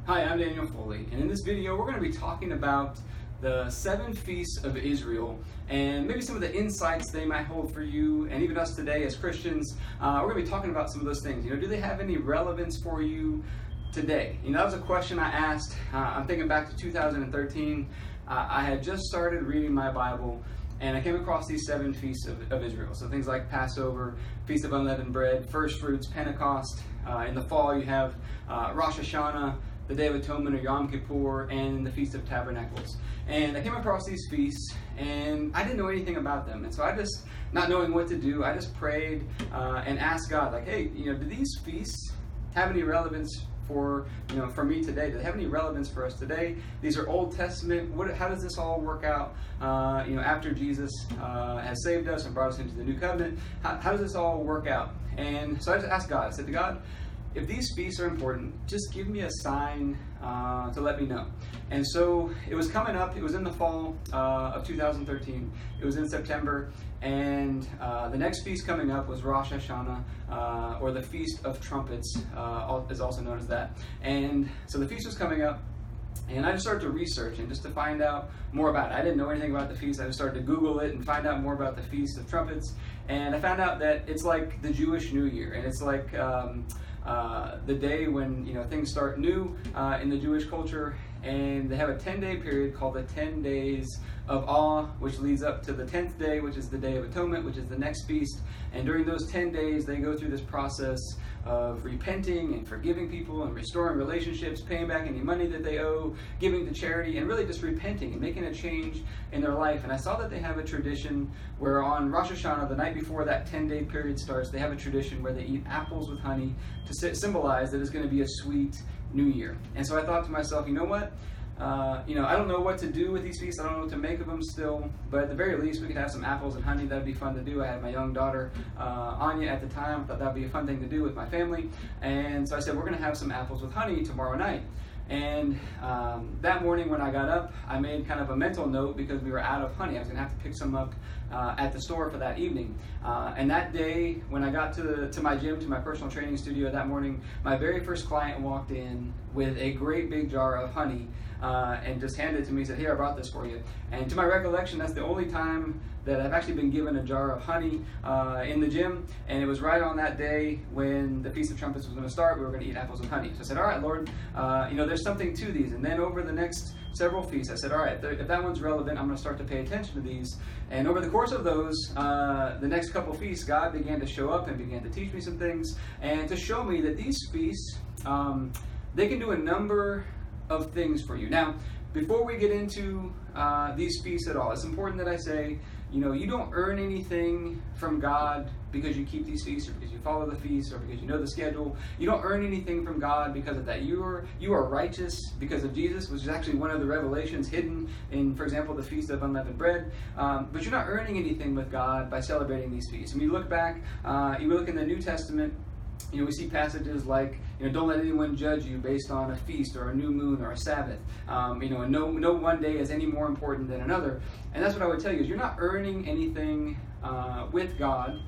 Hi, I'm Daniel Foley, and in this video we're going to be talking about the 7 feasts of Israel and maybe some of the insights they might hold for you and even us today as Christians. We're going to be talking about some of those things. Do they have any relevance for you today? That was a question I asked. I'm thinking back to 2013. I had just started reading my Bible, and I came across these 7 feasts of Israel. So things like Passover, Feast of Unleavened Bread, First Fruits, Pentecost. In the fall you have Rosh Hashanah, the Day of Atonement, or Yom Kippur, and the Feast of Tabernacles. And I came across these feasts, and I didn't know anything about them. And so I just, not knowing what to do, I just prayed and asked God, like, hey, do these feasts have any relevance for me today? Do they have any relevance for us today? These are Old Testament. How does this all work out? After Jesus has saved us and brought us into the New Covenant, how does this all work out? And so I just asked God. I said to God, if these feasts are important, just give me a sign to let me know. And so it was coming up. It was in the fall of 2013. It was in September. And the next feast coming up was Rosh Hashanah, or the Feast of Trumpets, is also known as that. And so the feast was coming up. And I just started to research and just to find out more about it. I didn't know anything about the feast. I just started to Google it and find out more about the Feast of Trumpets. And I found out that it's like the Jewish New Year. And it's like the day when things start new in the Jewish culture. And they have a 10-day period called the 10 Days of Awe, which leads up to the 10th day, which is the Day of Atonement, which is the next feast. And during those 10 days, they go through this process of repenting and forgiving people and restoring relationships, paying back any money that they owe, giving to charity, and really just repenting and making a change in their life. And I saw that they have a tradition where on Rosh Hashanah, the night before that 10-day period starts, they have a tradition where they eat apples with honey to symbolize that it's going to be a sweet new year. And so I thought to myself, you know what? I don't know what to do with these feasts. I don't know what to make of them still. But at the very least, we could have some apples and honey. That'd be fun to do. I had my young daughter, Anya, at the time. I thought that'd be a fun thing to do with my family. And so I said, we're going to have some apples with honey tomorrow night. And that morning when I got up, I made kind of a mental note because we were out of honey. I was going to have to pick some up at the store for that evening. And that day, when I got to my gym, to my personal training studio that morning, my very first client walked in with a great big jar of honey and just handed it to me and said, here, I brought this for you. And to my recollection, that's the only time that I've actually been given a jar of honey in the gym. And it was right on that day when the Feast of Trumpets was going to start. We were going to eat apples with honey. So I said, all right, Lord, there's something to these. And then over the next several feasts, I said, all right, if that one's relevant, I'm going to start to pay attention to these. And over the course of those, the next couple feasts, God began to show up and began to teach me some things and to show me that these feasts, they can do a number of things for you. Now, before we get into these feasts at all, it's important that I say, you don't earn anything from God because you keep these feasts or because you follow the feasts or because you know the schedule. You don't earn anything from God because of that. You are righteous because of Jesus, which is actually one of the revelations hidden in, for example, the Feast of Unleavened Bread. But you're not earning anything with God by celebrating these feasts. When you look back, you look in the New Testament, we see passages like, don't let anyone judge you based on a feast or a new moon or a Sabbath. And no one day is any more important than another. And that's what I would tell you, is you're not earning anything with God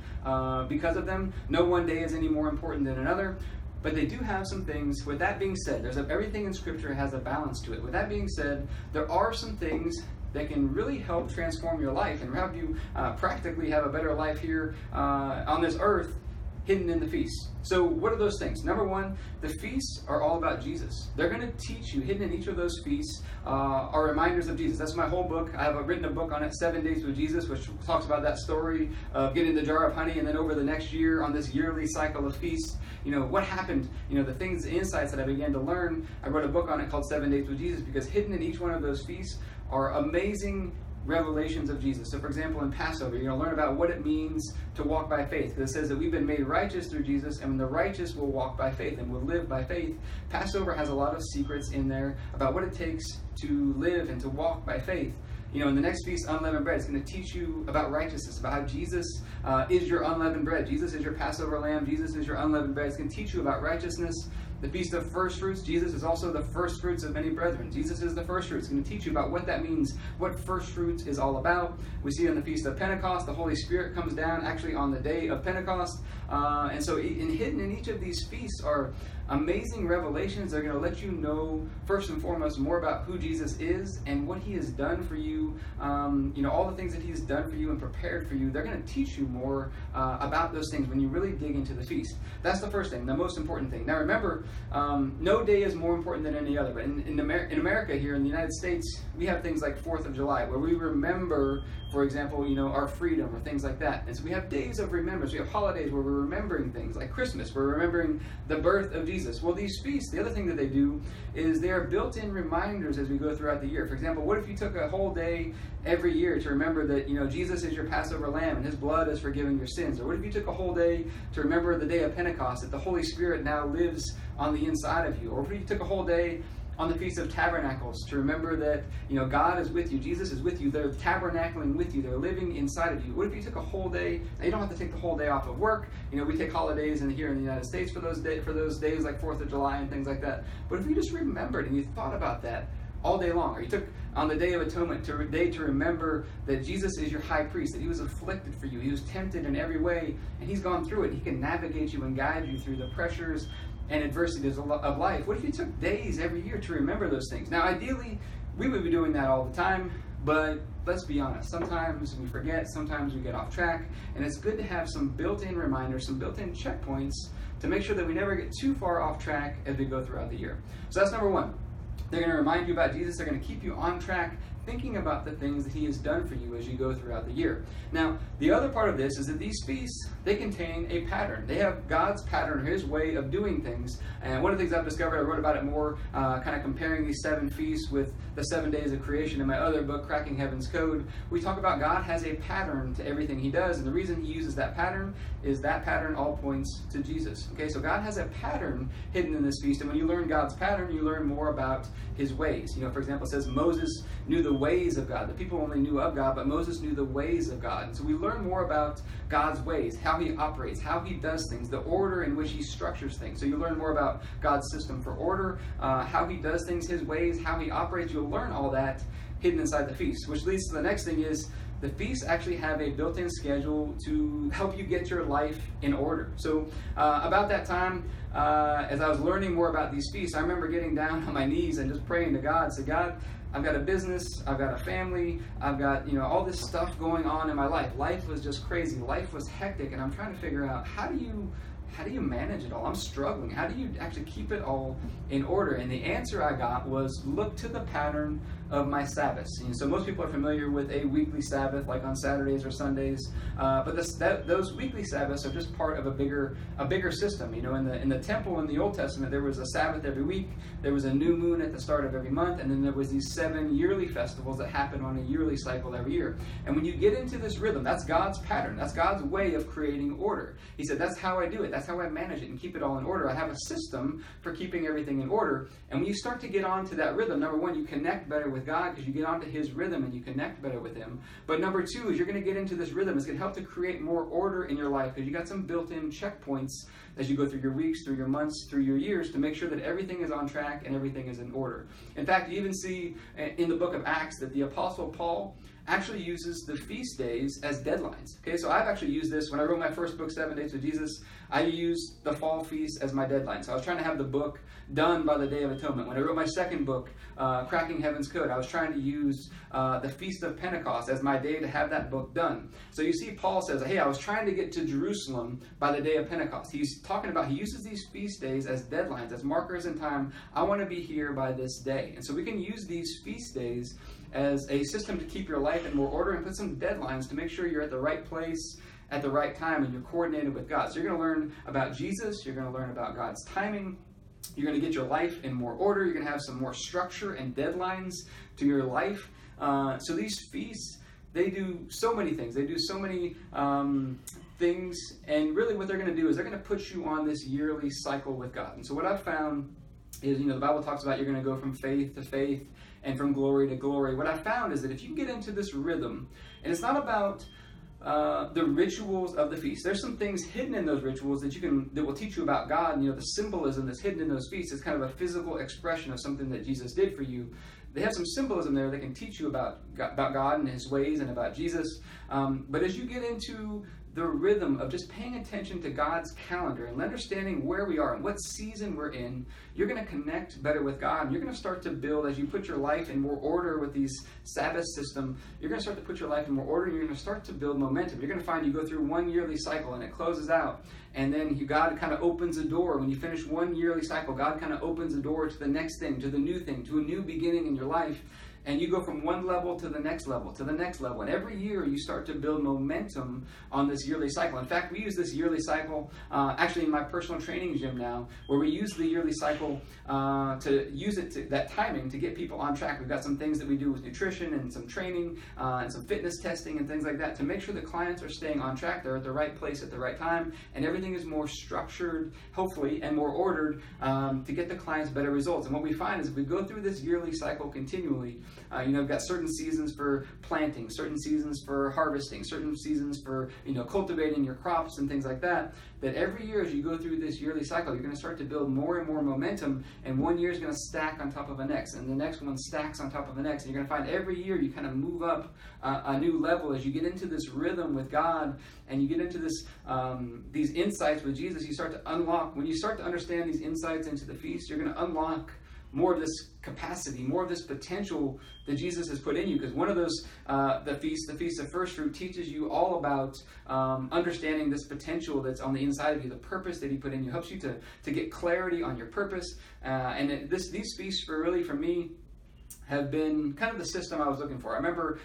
because of them. No one day is any more important than another. But they do have some things. With that being said, everything in Scripture has a balance to it. With that being said, there are some things that can really help transform your life and help you practically have a better life here on this earth, hidden in the feasts. So what are those things? Number one, the feasts are all about Jesus. They're going to teach you, hidden in each of those feasts, are reminders of Jesus. That's my whole book. I have written a book on it, 7 Days with Jesus, which talks about that story of getting the jar of honey, and then over the next year on this yearly cycle of feasts, what happened, the things, the insights that I began to learn. I wrote a book on it called 7 Days with Jesus, because hidden in each one of those feasts are amazing revelations of Jesus. So for example, in Passover, you're going to learn about what it means to walk by faith. Because it says that we've been made righteous through Jesus, and the righteous will walk by faith and will live by faith. Passover has a lot of secrets in there about what it takes to live and to walk by faith. In the next feast, Unleavened Bread, it's going to teach you about righteousness, about how Jesus is your unleavened bread. Jesus is your Passover lamb. Jesus is your unleavened bread. It's going to teach you about righteousness. The Feast of First Fruits, Jesus is also the first fruits of many brethren. Jesus is the first fruits. It's going to teach you about what that means, what first fruits is all about. We see in the Feast of Pentecost, the Holy Spirit comes down actually on the day of Pentecost. And so hidden in each of these feasts are amazing revelations. They're going to let you know, first and foremost, more about who Jesus is and what he has done for you. All the things that he's done for you and prepared for you. They're going to teach you more about those things when you really dig into the feast. That's the first thing, the most important thing. Now remember, no day is more important than any other. But in America here, in the United States, we have things like 4th of July, where we remember, for example, our freedom or things like that. And so we have days of remembrance. We have holidays where we're remembering things like Christmas. We're remembering the birth of Jesus. Well, these feasts, the other thing that they do is they are built-in reminders as we go throughout the year. For example, what if you took a whole day every year to remember that, Jesus is your Passover lamb and his blood is forgiving your sins? Or what if you took a whole day to remember the day of Pentecost, that the Holy Spirit now lives on the inside of you? Or if you took a whole day on the Feast of Tabernacles to remember that, God is with you, Jesus is with you, they're tabernacling with you, they're living inside of you. What if you took a whole day? Now, you don't have to take the whole day off of work. We take holidays here in the United States for those days like 4th of July and things like that. But if you just remembered and you thought about that all day long, or you took on the Day of Atonement to remember that Jesus is your high priest, that he was afflicted for you, he was tempted in every way, and he's gone through it. He can navigate you and guide you through the pressures and adversities of life. What if you took days every year to remember those things? Now, ideally, we would be doing that all the time, but let's be honest. Sometimes we forget, sometimes we get off track, and it's good to have some built-in reminders, some built-in checkpoints to make sure that we never get too far off track as we go throughout the year. So that's number one. They're going to remind you about Jesus. They're going to keep you on track, thinking about the things that he has done for you as you go throughout the year. Now, the other part of this is that these feasts, they contain a pattern. They have God's pattern, his way of doing things. And one of the things I've discovered, I wrote about it more, kind of comparing these 7 feasts with the 7 days of creation in my other book, Cracking Heaven's Code. We talk about God has a pattern to everything he does, and the reason he uses that pattern is that pattern all points to Jesus. Okay, so God has a pattern hidden in this feast, and when you learn God's pattern, you learn more about his ways. For example, it says Moses knew the ways of God. The people only knew of God, but Moses knew the ways of God. And so we learn more about God's ways, how he operates, how he does things, the order in which he structures things. So you learn more about God's system for order, how he does things, his ways, how he operates. You'll learn all that hidden inside the feast, which leads to the next thing is the feasts actually have a built-in schedule to help you get your life in order. So about that time, as I was learning more about these feasts, I remember getting down on my knees and just praying to God, say, God, I've got a business, I've got a family, I've got, all this stuff going on in my life. Life was just crazy. Life was hectic, and I'm trying to figure out how do you manage it all? I'm struggling. How do you actually keep it all in order? And the answer I got was look to the pattern of my Sabbaths. So most people are familiar with a weekly Sabbath, like on Saturdays or Sundays, but those weekly Sabbaths are just part of a bigger system. In the temple in the Old Testament, there was a Sabbath every week, there was a new moon at the start of every month, and then there was these 7 yearly festivals that happened on a yearly cycle every year. And when you get into this rhythm, that's God's pattern. That's God's way of creating order. He said, that's how I do it. That's how I manage it and keep it all in order. I have a system for keeping everything in order. And when you start to get onto that rhythm, number one, you connect better with God because you get onto his rhythm and you connect better with him. But number two is you're going to get into this rhythm. It's going to help to create more order in your life because you got some built-in checkpoints as you go through your weeks, through your months, through your years to make sure that everything is on track and everything is in order. In fact, you even see in the book of Acts that the Apostle Paul actually uses the feast days as deadlines. Okay, so I've actually used this when I wrote my first book, 7 Days with Jesus. I used the fall feast as my deadline. So I was trying to have the book done by the Day of Atonement. When I wrote my second book, Cracking Heaven's Code, I was trying to use the Feast of Pentecost as my day to have that book done. So you see Paul says, hey, I was trying to get to Jerusalem by the day of Pentecost. He's talking about, he uses these feast days as deadlines, as markers in time. I want to be here by this day. And so we can use these feast days as a system to keep your life in more order and put some deadlines to make sure you're at the right place at the right time and you're coordinated with God. So you're going to learn about Jesus. You're going to learn about God's timing. You're going to get your life in more order. You're going to have some more structure and deadlines to your life. So these feasts, they do so many things. They do so many things. And really what they're going to do is they're going to put you on this yearly cycle with God. And so what I've found is, the Bible talks about you're going to go from faith to faith and from glory to glory. What I found is that if you get into this rhythm, and it's not about the rituals of the feast. There's some things hidden in those rituals that will teach you about God. And, the symbolism that's hidden in those feasts is kind of a physical expression of something that Jesus did for you. They have some symbolism there that can teach you about God and his ways and about Jesus. But as you get into the rhythm of just paying attention to God's calendar and understanding where we are and what season we're in, you're going to connect better with God. And you're going to start to build, as you put your life in more order with these Sabbath system, you're going to start to put your life in more order, and you're going to start to build momentum. You're going to find you go through one yearly cycle and it closes out. And then God kind of opens a door. When you finish one yearly cycle, God kind of opens the door to the next thing, to the new thing, to a new beginning in your life. And you go from one level to the next level, to the next level. And every year you start to build momentum on this yearly cycle. In fact, we use this yearly cycle actually in my personal training gym now, where we use the yearly cycle to use that timing to get people on track. We've got some things that we do with nutrition and some training and some fitness testing and things like that to make sure the clients are staying on track. They're at the right place at the right time, and everything is more structured, hopefully, and more ordered to get the clients better results. And what we find is if we go through this yearly cycle continually, we've got certain seasons for planting, certain seasons for harvesting, certain seasons for cultivating your crops and things like that. That every year as you go through this yearly cycle, you're going to start to build more and more momentum, and one year is going to stack on top of the next, and the next one stacks on top of the next. And you're going to find every year you kind of move up a new level as you get into this rhythm with God, and you get into this these insights with Jesus. You start to unlock. When you start to understand these insights into the feast, you're going to unlock more of this capacity, more of this potential that Jesus has put in you. Because one of those, the feast of first fruit, teaches you all about understanding this potential that's on the inside of you, the purpose that he put in you, helps you to get clarity on your purpose. These feasts for me, have been kind of the system I was looking for. I remember,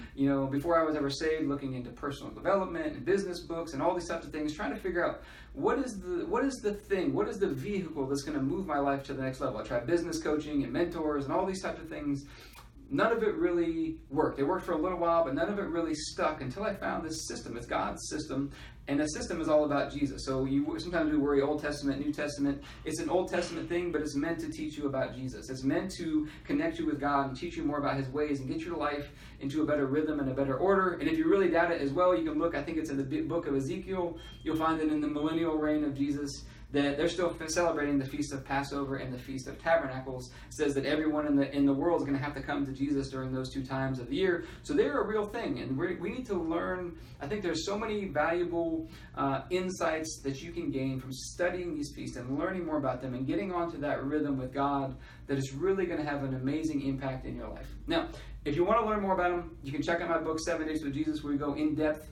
before I was ever saved, looking into personal development and business books and all these types of things, trying to figure out what is the vehicle that's going to move my life to the next level. I tried business coaching and mentors and all these types of things. None of it really worked. It worked for a little while, but none of it really stuck until I found this system. It's God's system, and the system is all about Jesus. So sometimes we worry Old Testament, New Testament. It's an Old Testament thing, but it's meant to teach you about Jesus. It's meant to connect you with God and teach you more about his ways and get your life into a better rhythm and a better order. And if you really doubt it as well, you can look, I think it's in the book of Ezekiel. You'll find that in the millennial reign of Jesus, that they're still celebrating the Feast of Passover and the Feast of Tabernacles. It says that everyone in the world is going to have to come to Jesus during those two times of the year. So they're a real thing, and we need to learn. I think there's so many valuable insights that you can gain from studying these feasts and learning more about them and getting onto that rhythm with God that is really going to have an amazing impact in your life. Now, if you want to learn more about them, you can check out my book, 7 Days with Jesus, where we go in depth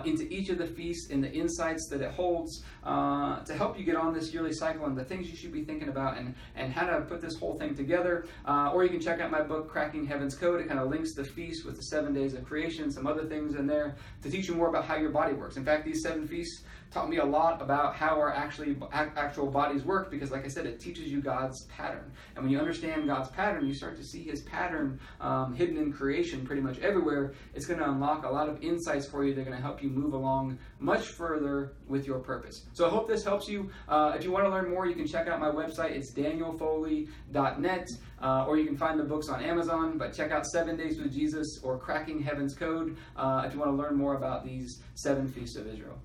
into each of the feasts and the insights that it holds to help you get on this yearly cycle and the things you should be thinking about and how to put this whole thing together. Or you can check out my book, Cracking Heaven's Code. It kind of links the feast with the 7 days of creation, some other things in there to teach you more about how your body works. In fact, these 7 feasts taught me a lot about how our actual bodies work, because like I said, it teaches you God's pattern. And when you understand God's pattern, you start to see his pattern hidden in creation pretty much everywhere. It's going to unlock a lot of insights for you that are going to help you move along much further with your purpose. So I hope this helps you. If you want to learn more, you can check out my website. It's danielfoley.net, or you can find the books on Amazon. But check out 7 Days with Jesus or Cracking Heaven's Code if you want to learn more about these 7 Feasts of Israel.